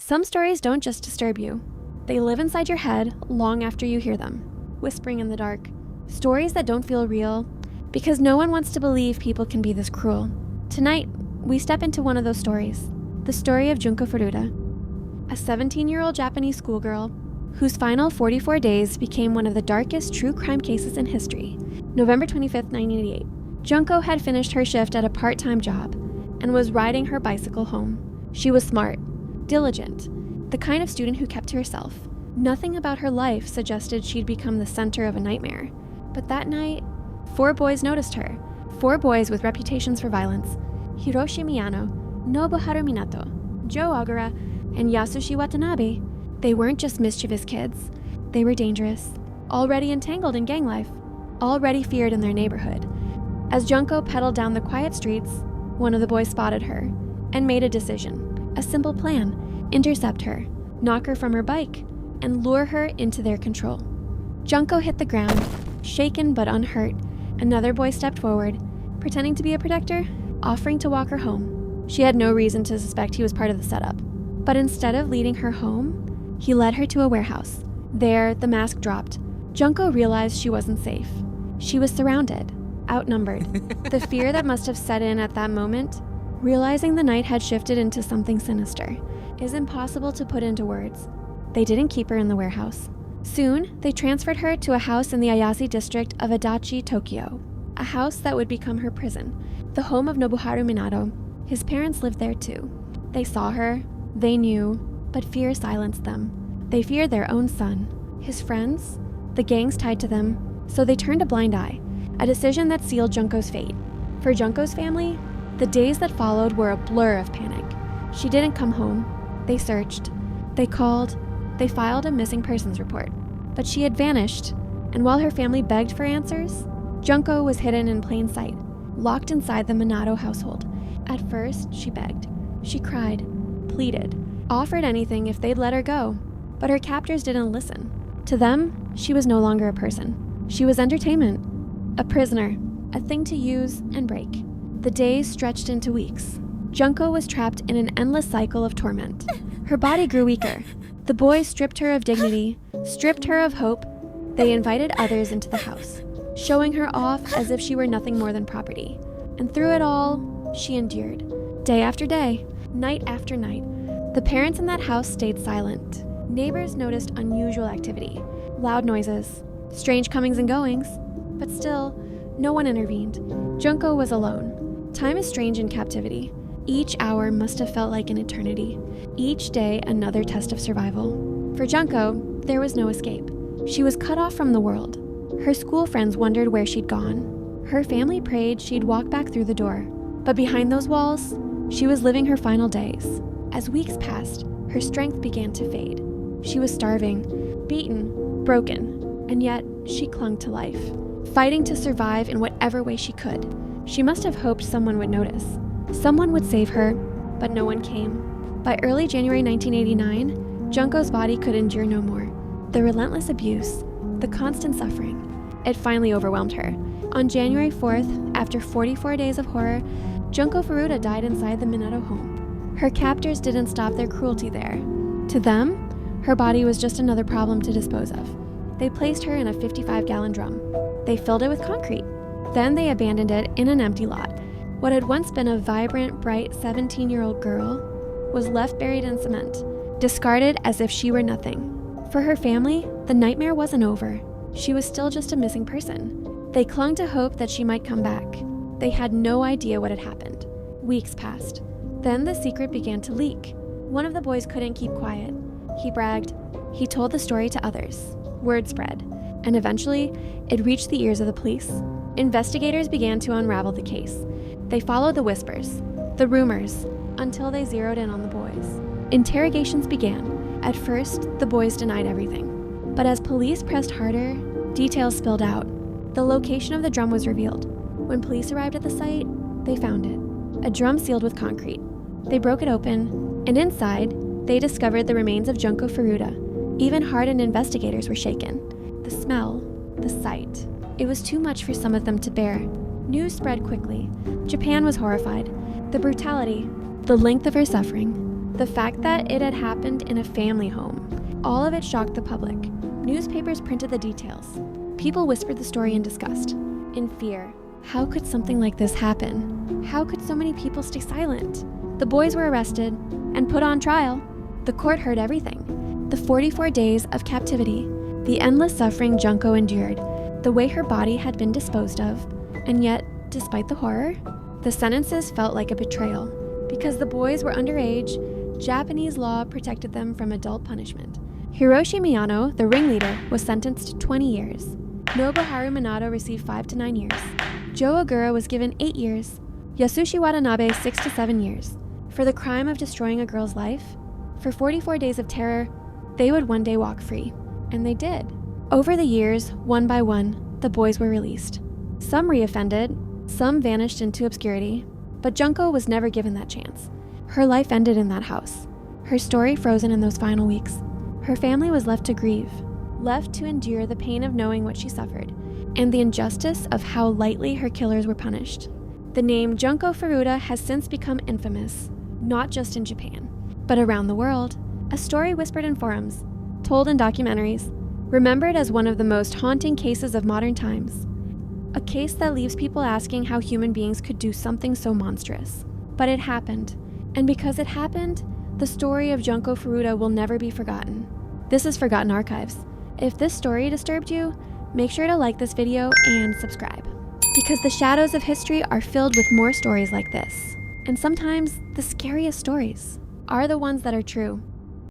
Some stories don't just disturb you. They live inside your head long after you hear them, whispering in the dark. Stories that don't feel real, because no one wants to believe people can be this cruel. Tonight, we step into one of those stories. The story of Junko Furuta, a 17-year-old Japanese schoolgirl whose final 44 days became one of the darkest true crime cases in history. November 25, 1988. Junko had finished her shift at a part-time job and was riding her bicycle home. She was smart, diligent, the kind of student who kept to herself. Nothing about her life suggested she'd become the center of a nightmare. But that night, 4 boys noticed her. 4 boys with reputations for violence: Hiroshi Miyano, Nobuharu Minato, Joe Ogura, and Yasushi Watanabe. They weren't just mischievous kids. They were dangerous, already entangled in gang life, already feared in their neighborhood. As Junko pedaled down the quiet streets, one of the boys spotted her and made a decision, a simple plan: intercept her, knock her from her bike, and lure her into their control. Junko hit the ground, shaken but unhurt. Another boy stepped forward, pretending to be a protector, offering to walk her home. She had no reason to suspect he was part of the setup. But instead of leading her home, he led her to a warehouse. There, the mask dropped. Junko realized she wasn't safe. She was surrounded, outnumbered. The fear that must have set in at that moment, realizing the night had shifted into something sinister, is impossible to put into words. They didn't keep her in the warehouse. Soon, they transferred her to a house in the Ayase district of Adachi, Tokyo, a house that would become her prison, the home of Nobuharu Minato. His parents lived there too. They saw her, they knew, but fear silenced them. They feared their own son, his friends, the gangs tied to them, so they turned a blind eye, a decision that sealed Junko's fate. For Junko's family, the days that followed were a blur of panic. She didn't come home. They searched. They called. They filed a missing persons report. But she had vanished, and while her family begged for answers, Junko was hidden in plain sight, locked inside the Minato household. At first, she begged. She cried, pleaded, offered anything if they'd let her go. But her captors didn't listen. To them, she was no longer a person. She was entertainment, a prisoner, a thing to use and break. The days stretched into weeks. Junko was trapped in an endless cycle of torment. Her body grew weaker. The boys stripped her of dignity, stripped her of hope. They invited others into the house, showing her off as if she were nothing more than property. And through it all, she endured. Day after day, night after night, the parents in that house stayed silent. Neighbors noticed unusual activity, loud noises, strange comings and goings, but still, no one intervened. Junko was alone. Time is strange in captivity. Each hour must have felt like an eternity. Each day, another test of survival. For Junko, there was no escape. She was cut off from the world. Her school friends wondered where she'd gone. Her family prayed she'd walk back through the door. But behind those walls, she was living her final days. As weeks passed, her strength began to fade. She was starving, beaten, broken, and yet she clung to life, fighting to survive in whatever way she could. She must have hoped someone would notice. Someone would save her, but no one came. By early January 1989, Junko's body could endure no more. The relentless abuse, the constant suffering, it finally overwhelmed her. On January 4th, after 44 days of horror, Junko Furuta died inside the Minato home. Her captors didn't stop their cruelty there. To them, her body was just another problem to dispose of. They placed her in a 55-gallon drum. They filled it with concrete. Then they abandoned it in an empty lot. What had once been a vibrant, bright 17-year-old girl was left buried in cement, discarded as if she were nothing. For her family, the nightmare wasn't over. She was still just a missing person. They clung to hope that she might come back. They had no idea what had happened. Weeks passed. Then the secret began to leak. One of the boys couldn't keep quiet. He bragged. He told the story to others. Word spread, and eventually, it reached the ears of the police. Investigators began to unravel the case. They followed the whispers, the rumors, until they zeroed in on the boys. Interrogations began. At first, the boys denied everything. But as police pressed harder, details spilled out. The location of the drum was revealed. When police arrived at the site, they found it. A drum sealed with concrete. They broke it open, and inside, they discovered the remains of Junko Furuta. Even hardened investigators were shaken. The smell, the sight. It was too much for some of them to bear. News spread quickly. Japan was horrified. The brutality, the length of her suffering. The fact that it had happened in a family home, all of it shocked the public. Newspapers printed the details. People whispered the story in disgust, in fear. How could something like this happen? How could so many people stay silent? The boys were arrested and put on trial. The court heard everything. The 44 days of captivity, the endless suffering Junko endured, the way her body had been disposed of, and yet, despite the horror, the sentences felt like a betrayal. Because the boys were underage, Japanese law protected them from adult punishment. Hiroshi Miyano, the ringleader, was sentenced to 20 years. Nobuharu Minato received 5 to 9 years. Joe Ogura was given 8 years. Yasushi Watanabe 6 to 7 years. For the crime of destroying a girl's life, for 44 days of terror, they would one day walk free. And they did. Over the years, one by one, the boys were released. Some reoffended, some vanished into obscurity, but Junko was never given that chance. Her life ended in that house. Her story frozen in those final weeks. Her family was left to grieve, left to endure the pain of knowing what she suffered, and the injustice of how lightly her killers were punished. The name Junko Furuta has since become infamous, not just in Japan, but around the world. A story whispered in forums, told in documentaries, remembered as one of the most haunting cases of modern times. A case that leaves people asking how human beings could do something so monstrous. But it happened, and because it happened, the story of Junko Furuta will never be forgotten. This is Forgotten Archives. If this story disturbed you, make sure to like this video and subscribe. Because the shadows of history are filled with more stories like this. And sometimes the scariest stories are the ones that are true.